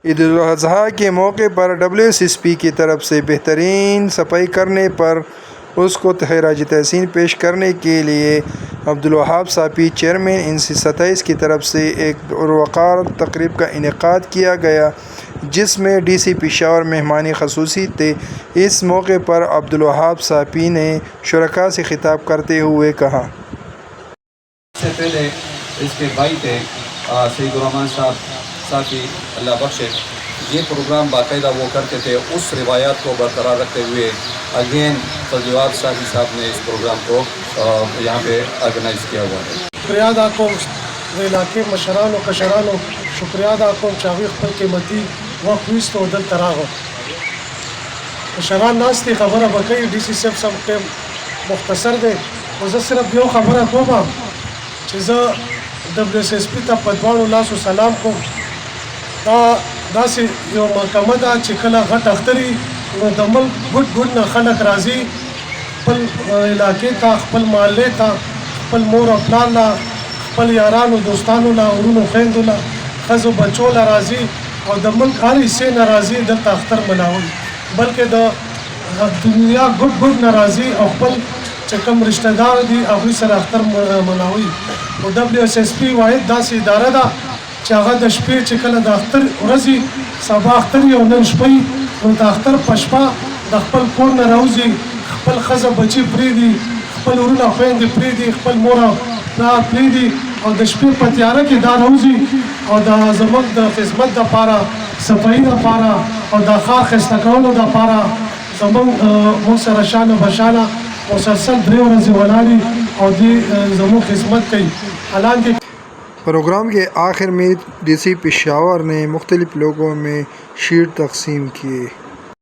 عید الاضحیٰ کے موقع پر WSSP کی طرف سے بہترین صفائی کرنے پر اس کو خراج تحسین پیش کرنے کے لیے عبدالوہاب صافی چیئرمین NC 27 کی طرف سے ایک پروقار تقریب کا انعقاد کیا گیا، جس میں DC پشاور مہمان خصوصی تھے۔ اس موقع پر عبدالوہاب صافی نے شرکاء سے خطاب کرتے ہوئے کہا: اس سے پہلے اس کے بھائی تھے سید الرحمن صاحب صافی، اللہ بخشے، یہ پروگرام باقاعدہ وہ کرتے تھے، اس روایات کو برقرار رکھتے ہوئے اگین عبدالوہاب صافی صاحب نے اس پروگرام کو یہاں پہ آرگنائز کیا ہوا ہے۔ شکریہ ادا کوم د علاقې مشرانو کشرانو شکریہ ادا کوم چې هغوی خپل قیمتي وخت ویسته او دلته راغلل. مشران ناست دي، خبره به کوي. DC صاحب سم ټایم مختصر دی، خو زه صرف یو خبره کوم چې زه WSSP ته په دواړو لاسو سلام کوم. دا داسې یو محکمه ده چې کله غټ اختر وي نو د ملک ګوټ ګوټ نه خلک راځي، خپل علاقې ته، خپل محلې ته، خپل مور او پلار له، خپل یارانو دوستانو له، ورونو خویندو له، ښځو بچو له راځي او د ملک هر حصې نه راځي دلته اختر مناوي، بلکې د دنیا ګوټ ګوټ نه راځي او خپل چې کوم رشته دار دي هغوی سره اختر مناوي. او WSSP واحد داسې اداره ده چې هغه د شپې چې کله د اختر ورځي سبا اختر یو نن شپه نو د اختر په شپه د خپل کور نه راوځي، خپل ښځه بچي پرېږدي، خپل ورونه خویندې پرېږدي، خپل مور او پلار پرېږدي او د شپې په تیاره کې دا راوځي او د زموږ د خدمت دپاره، صفایي دپاره او د ښار ښایسته کولو دپاره موږ سره شانه بشانه مسلسل 3 ورځې ولاړې او دې زموږ خدمت کوي. حالانکہ پروگرام کے آخر میں DC پشاور نے مختلف لوگوں میں شیٹ تقسیم کیے۔